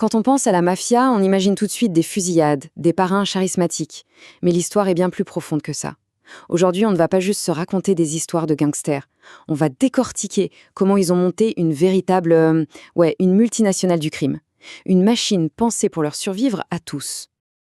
Quand on pense à la mafia, on imagine tout de suite des fusillades, des parrains charismatiques. Mais l'histoire est bien plus profonde que ça. Aujourd'hui, on ne va pas juste se raconter des histoires de gangsters. On va décortiquer comment ils ont monté une véritable, une multinationale du crime. Une machine pensée pour leur survivre à tous.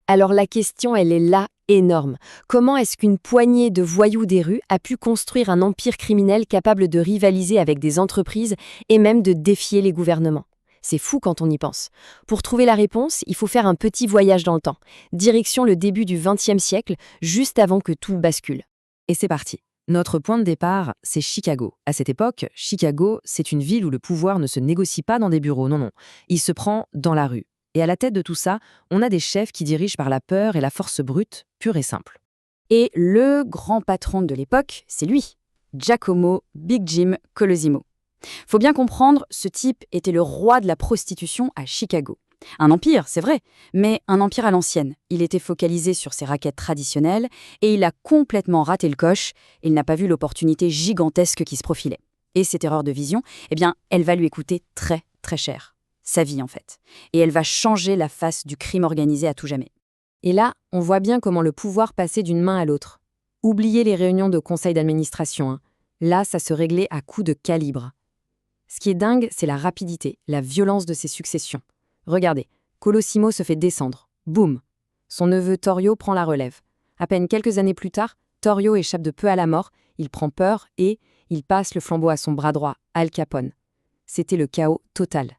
Alors la question, elle est là, énorme. Comment est-ce qu'une poignée de voyous des rues a pu construire un empire criminel capable de rivaliser avec des entreprises et même de défier les gouvernements? C'est fou quand on y pense. Pour trouver la réponse, il faut faire un petit voyage dans le temps. Direction le début du XXe siècle, juste avant que tout bascule. Et c'est parti. Notre point de départ, c'est Chicago. À cette époque, Chicago, c'est une ville où le pouvoir ne se négocie pas dans des bureaux, non. Il se prend dans la rue. Et à la tête de tout ça, on a des chefs qui dirigent par la peur et la force brute, pure et simple. Et le grand patron de l'époque, c'est lui, Giacomo Big Jim Colosimo. Faut bien comprendre, ce type était le roi de la prostitution à Chicago. Un empire, c'est vrai, mais un empire à l'ancienne. Il était focalisé sur ses raquettes traditionnelles et il a complètement raté le coche. Il n'a pas vu l'opportunité gigantesque qui se profilait. Et cette erreur de vision, elle va lui coûter très, très cher. Sa vie, en fait. Et elle va changer la face du crime organisé à tout jamais. Et là, on voit bien comment le pouvoir passait d'une main à l'autre. Oubliez les réunions de conseil d'administration, hein. Là, ça se réglait à coups de calibre. Ce qui est dingue, c'est la rapidité, la violence de ces successions. Regardez, Colosimo se fait descendre. Boum! Son neveu Torrio prend la relève. À peine quelques années plus tard, Torrio échappe de peu à la mort, il prend peur et il passe le flambeau à son bras droit, Al Capone. C'était le chaos total.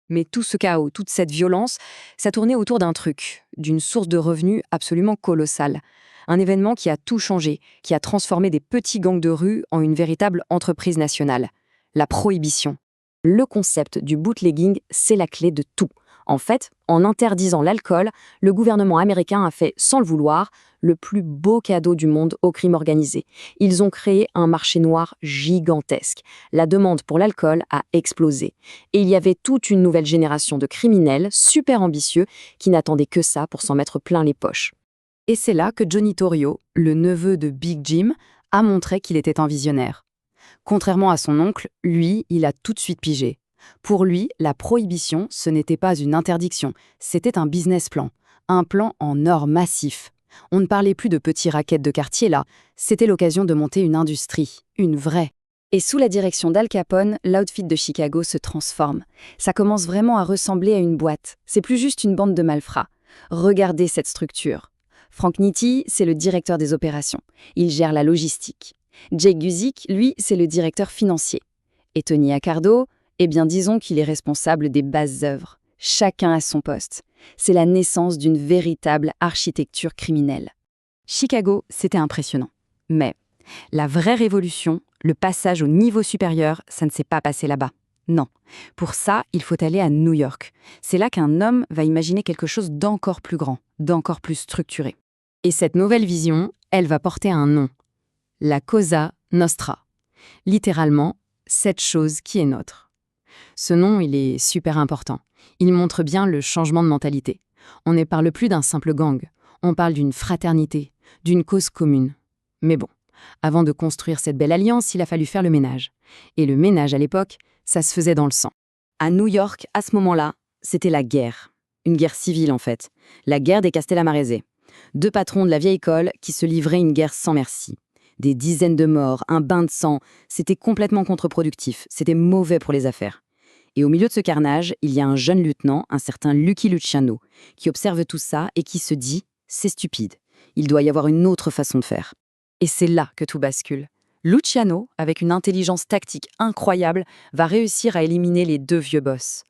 Mais tout ce chaos, toute cette violence, ça tournait autour d'un truc, d'une source de revenus absolument colossale. Un événement qui a tout changé, qui a transformé des petits gangs de rue en une véritable entreprise nationale. La prohibition. Le concept du bootlegging, c'est la clé de tout. En fait, en interdisant l'alcool, le gouvernement américain a fait, sans le vouloir, le plus beau cadeau du monde au crime organisé. Ils ont créé un marché noir gigantesque. La demande pour l'alcool a explosé. Et il y avait toute une nouvelle génération de criminels super ambitieux qui n'attendaient que ça pour s'en mettre plein les poches. Et c'est là que Johnny Torrio, le neveu de Big Jim, a montré qu'il était un visionnaire. Contrairement à son oncle, lui, il a tout de suite pigé. Pour lui, la prohibition, ce n'était pas une interdiction, c'était un business plan. Un plan en or massif. On ne parlait plus de petits rackets de quartier là, c'était l'occasion de monter une industrie, une vraie. Et sous la direction d'Al Capone, l'outfit de Chicago se transforme. Ça commence vraiment à ressembler à une boîte. C'est plus juste une bande de malfrats. Regardez cette structure. Frank Nitti, c'est le directeur des opérations. Il gère la logistique. Jake Guzik, lui, c'est le directeur financier. Et Tony Accardo, disons qu'il est responsable des bases œuvres. Chacun à son poste. C'est la naissance d'une véritable architecture criminelle. Chicago, c'était impressionnant. Mais la vraie révolution, le passage au niveau supérieur, ça ne s'est pas passé là-bas. Non. Pour ça, il faut aller à New York. C'est là qu'un homme va imaginer quelque chose d'encore plus grand, d'encore plus structuré. Et cette nouvelle vision, elle va porter un nom. La Cosa Nostra. Littéralement, cette chose qui est nôtre. Ce nom, il est super important. Il montre bien le changement de mentalité. On ne parle plus d'un simple gang. On parle d'une fraternité, d'une cause commune. Mais bon, avant de construire cette belle alliance, il a fallu faire le ménage. Et le ménage, à l'époque, ça se faisait dans le sang. À New York, à ce moment-là, c'était la guerre. Une guerre civile, en fait. La guerre des Castellamaresé. 2 patrons de la vieille école qui se livraient une guerre sans merci. Des dizaines de morts, un bain de sang, c'était complètement contre-productif, c'était mauvais pour les affaires. Et au milieu de ce carnage, il y a un jeune lieutenant, un certain Lucky Luciano, qui observe tout ça et qui se dit « c'est stupide, il doit y avoir une autre façon de faire ». Et c'est là que tout bascule. Luciano, avec une intelligence tactique incroyable, va réussir à éliminer les 2 vieux boss.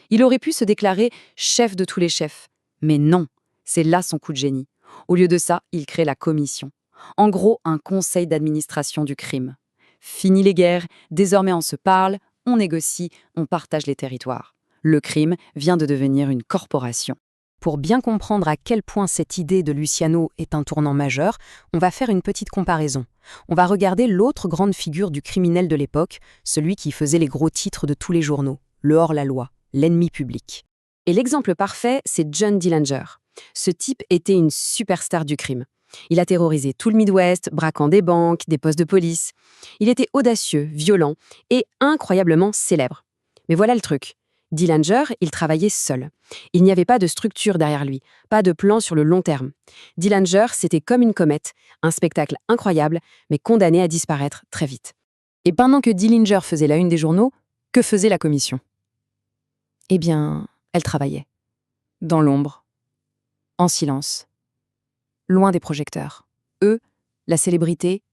Il aurait pu se déclarer chef de tous les chefs. Mais non, c'est là son coup de génie. Au lieu de ça, il crée la commission. En gros, un conseil d'administration du crime. Fini les guerres, désormais on se parle, on négocie, on partage les territoires. Le crime vient de devenir une corporation. Pour bien comprendre à quel point cette idée de Luciano est un tournant majeur, on va faire une petite comparaison. On va regarder l'autre grande figure du criminel de l'époque, celui qui faisait les gros titres de tous les journaux, le hors-la-loi, l'ennemi public. Et l'exemple parfait, c'est John Dillinger. Ce type était une superstar du crime. Il a terrorisé tout le Midwest, braquant des banques, des postes de police. Il était audacieux, violent et incroyablement célèbre. Mais voilà le truc. Dillinger, il travaillait seul. Il n'y avait pas de structure derrière lui, pas de plan sur le long terme. Dillinger, c'était comme une comète, un spectacle incroyable, mais condamné à disparaître très vite. Et pendant que Dillinger faisait la une des journaux, que faisait la commission? Eh bien, elle travaillait. Dans l'ombre. En silence. Loin des projecteurs. Eux, la célébrité,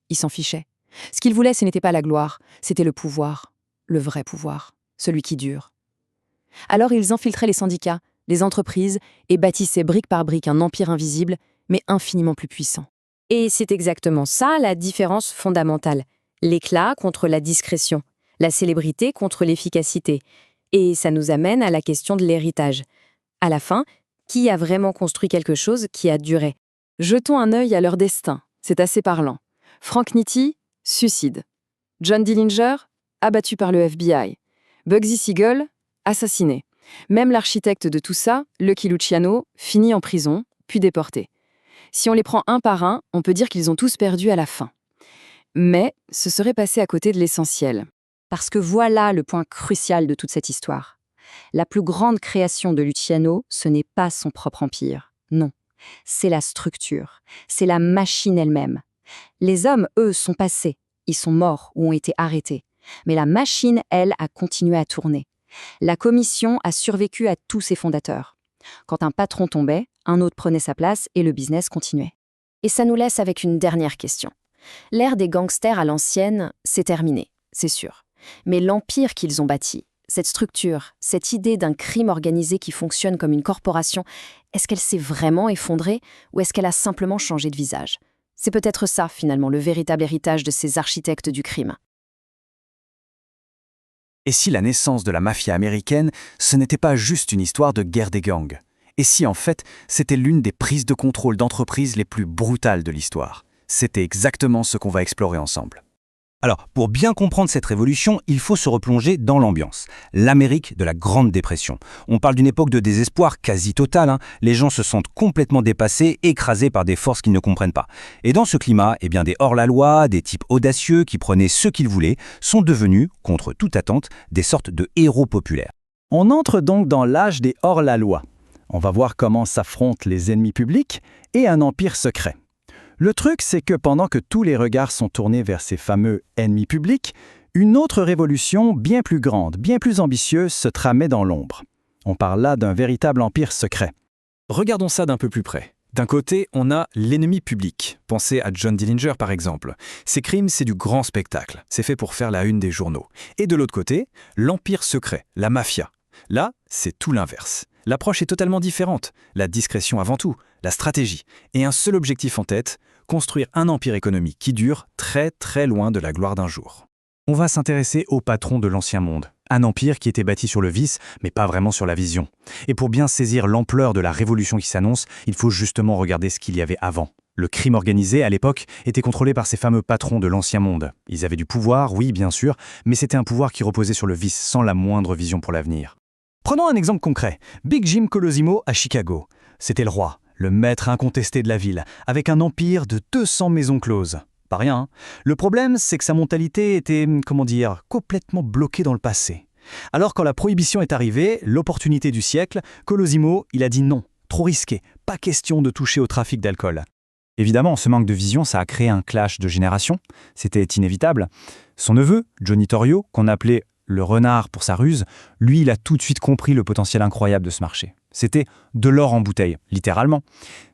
ils s'en fichaient. Ce qu'ils voulaient, ce n'était pas la gloire, c'était le pouvoir. Le vrai pouvoir. Celui qui dure. Alors ils infiltraient les syndicats, les entreprises, et bâtissaient brique par brique un empire invisible, mais infiniment plus puissant. Et c'est exactement ça la différence fondamentale. L'éclat contre la discrétion, la célébrité contre l'efficacité. Et ça nous amène à la question de l'héritage. À la fin, qui a vraiment construit quelque chose qui a duré? Jetons un œil à leur destin, c'est assez parlant. Frank Nitti, suicide. John Dillinger, abattu par le FBI. Bugsy Siegel, assassiné. Même l'architecte de tout ça, Lucky Luciano, finit en prison, puis déporté. Si on les prend un par un, on peut dire qu'ils ont tous perdu à la fin. Mais ce serait passé à côté de l'essentiel. Parce que voilà le point crucial de toute cette histoire. La plus grande création de Luciano, ce n'est pas son propre empire. Non, c'est la structure, c'est la machine elle-même. Les hommes, eux, sont passés, ils sont morts ou ont été arrêtés. Mais la machine, elle, a continué à tourner. La commission a survécu à tous ses fondateurs. Quand un patron tombait, un autre prenait sa place et le business continuait. Et ça nous laisse avec une dernière question. L'ère des gangsters à l'ancienne, c'est terminé, c'est sûr. Mais l'empire qu'ils ont bâti, cette structure, cette idée d'un crime organisé qui fonctionne comme une corporation, est-ce qu'elle s'est vraiment effondrée ou est-ce qu'elle a simplement changé de visage? C'est peut-être ça, finalement, le véritable héritage de ces architectes du crime. Et si la naissance de la mafia américaine, ce n'était pas juste une histoire de guerre des gangs? Et si en fait, c'était l'une des prises de contrôle d'entreprise les plus brutales de l'histoire? C'était exactement ce qu'on va explorer ensemble. Alors, pour bien comprendre cette révolution, il faut se replonger dans l'ambiance. L'Amérique de la Grande Dépression. On parle d'une époque de désespoir quasi total. Les gens se sentent complètement dépassés, écrasés par des forces qu'ils ne comprennent pas. Et dans ce climat, eh bien, des hors-la-loi, des types audacieux qui prenaient ce qu'ils voulaient, sont devenus, contre toute attente, des sortes de héros populaires. On entre donc dans l'âge des hors-la-loi. On va voir comment s'affrontent les ennemis publics et un empire secret. Le truc, c'est que pendant que tous les regards sont tournés vers ces fameux ennemis publics, une autre révolution bien plus grande, bien plus ambitieuse se tramait dans l'ombre. On parle là d'un véritable empire secret. Regardons ça d'un peu plus près. D'un côté, on a l'ennemi public. Pensez à John Dillinger par exemple. Ces crimes, c'est du grand spectacle. C'est fait pour faire la une des journaux. Et de l'autre côté, l'empire secret, la mafia. Là, c'est tout l'inverse. L'approche est totalement différente. La discrétion avant tout, la stratégie. Et un seul objectif en tête, construire un empire économique qui dure très très loin de la gloire d'un jour. On va s'intéresser au patron de l'Ancien Monde. Un empire qui était bâti sur le vice, mais pas vraiment sur la vision. Et pour bien saisir l'ampleur de la révolution qui s'annonce, il faut justement regarder ce qu'il y avait avant. Le crime organisé, à l'époque, était contrôlé par ces fameux patrons de l'Ancien Monde. Ils avaient du pouvoir, oui, bien sûr, mais c'était un pouvoir qui reposait sur le vice, sans la moindre vision pour l'avenir. Prenons un exemple concret. Big Jim Colosimo à Chicago. C'était le roi, le maître incontesté de la ville, avec un empire de 200 maisons closes. Pas rien, hein. Le problème, c'est que sa mentalité était, complètement bloquée dans le passé. Alors quand la prohibition est arrivée, l'opportunité du siècle, Colosimo, il a dit non, trop risqué, pas question de toucher au trafic d'alcool. Évidemment, ce manque de vision, ça a créé un clash de générations. C'était inévitable. Son neveu, Johnny Torrio, qu'on appelait le renard pour sa ruse, lui, il a tout de suite compris le potentiel incroyable de ce marché. C'était de l'or en bouteille, littéralement.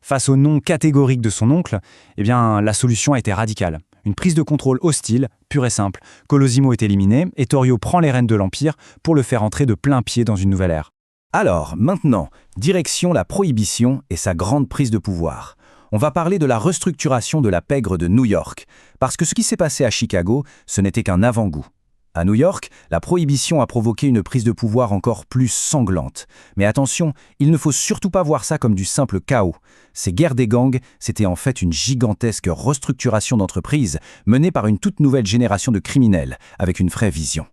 Face au non catégorique de son oncle, la solution a été radicale. Une prise de contrôle hostile, pure et simple. Colosimo est éliminé et Torrio prend les rênes de l'Empire pour le faire entrer de plein pied dans une nouvelle ère. Alors, maintenant, direction la prohibition et sa grande prise de pouvoir. On va parler de la restructuration de la pègre de New York, parce que ce qui s'est passé à Chicago, ce n'était qu'un avant-goût. À New York, la prohibition a provoqué une prise de pouvoir encore plus sanglante. Mais attention, il ne faut surtout pas voir ça comme du simple chaos. Ces guerres des gangs, c'était en fait une gigantesque restructuration d'entreprise menée par une toute nouvelle génération de criminels, avec une vraie vision.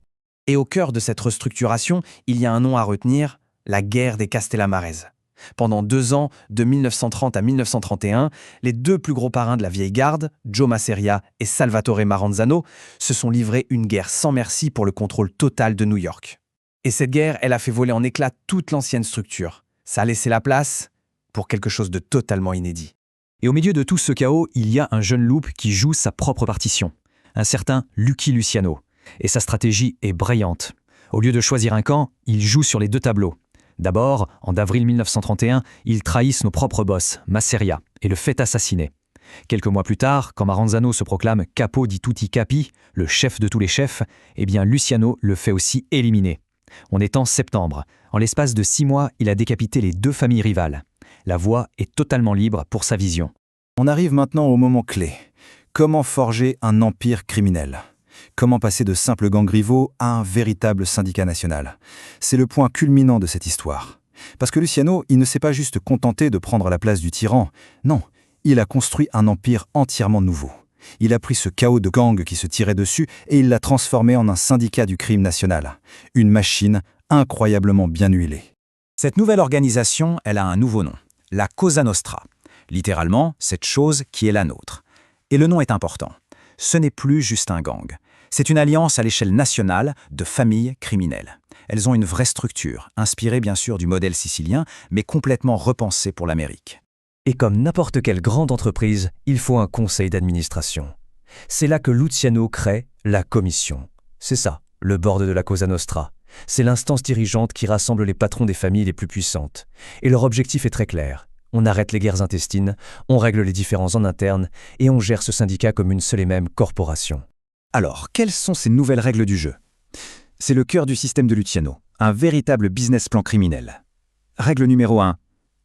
Et au cœur de cette restructuration, il y a un nom à retenir, la guerre des Castellamarese. Pendant 2 ans, de 1930 à 1931, les 2 plus gros parrains de la vieille garde, Joe Masseria et Salvatore Maranzano, se sont livrés une guerre sans merci pour le contrôle total de New York. Et cette guerre, elle a fait voler en éclats toute l'ancienne structure. Ça a laissé la place pour quelque chose de totalement inédit. Et au milieu de tout ce chaos, il y a un jeune loup qui joue sa propre partition, un certain Lucky Luciano. Et sa stratégie est brillante. Au lieu de choisir un camp, il joue sur les deux tableaux. D'abord, en avril 1931, il trahit nos propres boss, Masseria, et le fait assassiner. Quelques mois plus tard, quand Maranzano se proclame capo di tutti capi, le chef de tous les chefs, eh bien Luciano le fait aussi éliminer. On est en septembre. En l'espace de 6 mois, il a décapité les 2 familles rivales. La voie est totalement libre pour sa vision. On arrive maintenant au moment clé. Comment forger un empire criminel ? Comment passer de simples gangs rivaux à un véritable syndicat national ? C'est le point culminant de cette histoire. Parce que Luciano, il ne s'est pas juste contenté de prendre la place du tyran. Non, il a construit un empire entièrement nouveau. Il a pris ce chaos de gangs qui se tirait dessus et il l'a transformé en un syndicat du crime national. Une machine incroyablement bien huilée. Cette nouvelle organisation, elle a un nouveau nom, la Cosa Nostra. Littéralement, cette chose qui est la nôtre. Et le nom est important. Ce n'est plus juste un gang. C'est une alliance à l'échelle nationale de familles criminelles. Elles ont une vraie structure, inspirée bien sûr du modèle sicilien, mais complètement repensée pour l'Amérique. Et comme n'importe quelle grande entreprise, il faut un conseil d'administration. C'est là que Luciano crée la commission. C'est ça, le board de la Cosa Nostra. C'est l'instance dirigeante qui rassemble les patrons des familles les plus puissantes. Et leur objectif est très clair. On arrête les guerres intestines, on règle les différends en interne et on gère ce syndicat comme une seule et même corporation. Alors, quelles sont ces nouvelles règles du jeu ? C'est le cœur du système de Luciano, un véritable business plan criminel. Règle numéro 1,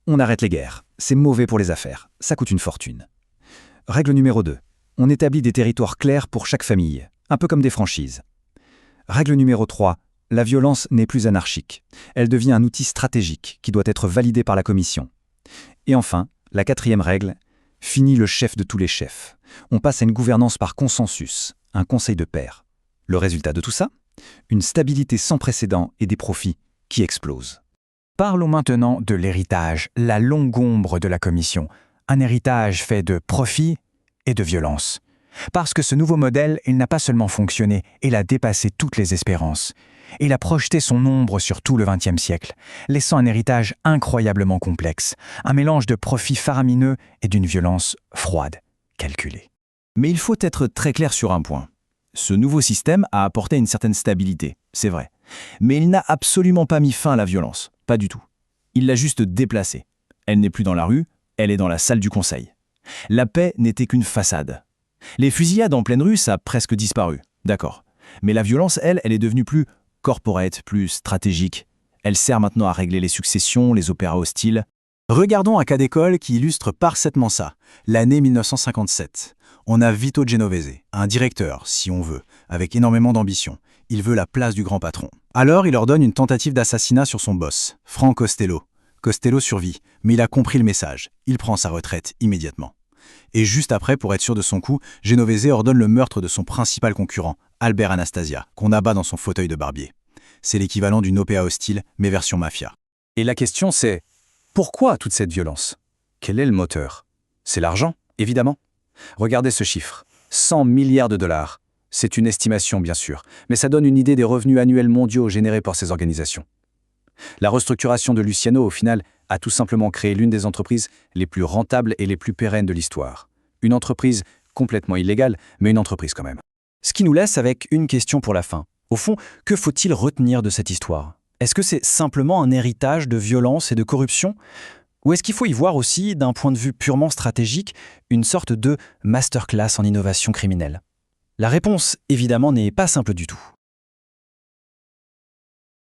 on arrête les guerres. C'est mauvais pour les affaires, ça coûte une fortune. Règle numéro 2, on établit des territoires clairs pour chaque famille, un peu comme des franchises. Règle numéro 3, la violence n'est plus anarchique. Elle devient un outil stratégique qui doit être validé par la commission. Et enfin, la 4e règle, fini le chef de tous les chefs. On passe à une gouvernance par consensus, un conseil de pairs. Le résultat de tout ça ? Une stabilité sans précédent et des profits qui explosent. Parlons maintenant de l'héritage, la longue ombre de la commission. Un héritage fait de profit et de violence. Parce que ce nouveau modèle, il n'a pas seulement fonctionné, il a dépassé toutes les espérances. Il a projeté son ombre sur tout le XXe siècle, laissant un héritage incroyablement complexe, un mélange de profits faramineux et d'une violence froide, calculée. Mais il faut être très clair sur un point. Ce nouveau système a apporté une certaine stabilité, c'est vrai. Mais il n'a absolument pas mis fin à la violence, pas du tout. Il l'a juste déplacée. Elle n'est plus dans la rue, elle est dans la salle du conseil. La paix n'était qu'une façade. Les fusillades en pleine rue, ça a presque disparu, d'accord. Mais la violence, elle est devenue plus corporate, plus stratégique. Elle sert maintenant à régler les successions, les opéras hostiles. Regardons un cas d'école qui illustre parfaitement ça, l'année 1957. On a Vito Genovese, un directeur, si on veut, avec énormément d'ambition. Il veut la place du grand patron. Alors il ordonne une tentative d'assassinat sur son boss, Frank Costello. Costello survit, mais il a compris le message. Il prend sa retraite immédiatement. Et juste après, pour être sûr de son coup, Genovese ordonne le meurtre de son principal concurrent, Albert Anastasia, qu'on abat dans son fauteuil de barbier. C'est l'équivalent d'une OPA hostile, mais version mafia. Et la question c'est, pourquoi toute cette violence ? Quel est le moteur ? C'est l'argent, évidemment. Regardez ce chiffre, 100 milliards de dollars. C'est une estimation, bien sûr, mais ça donne une idée des revenus annuels mondiaux générés par ces organisations. La restructuration de Luciano, au final, a tout simplement créé l'une des entreprises les plus rentables et les plus pérennes de l'histoire. Une entreprise complètement illégale, mais une entreprise quand même. Ce qui nous laisse avec une question pour la fin. Au fond, que faut-il retenir de cette histoire ? Est-ce que c'est simplement un héritage de violence et de corruption ? Ou est-ce qu'il faut y voir aussi, d'un point de vue purement stratégique, une sorte de masterclass en innovation criminelle ? La réponse, évidemment, n'est pas simple du tout.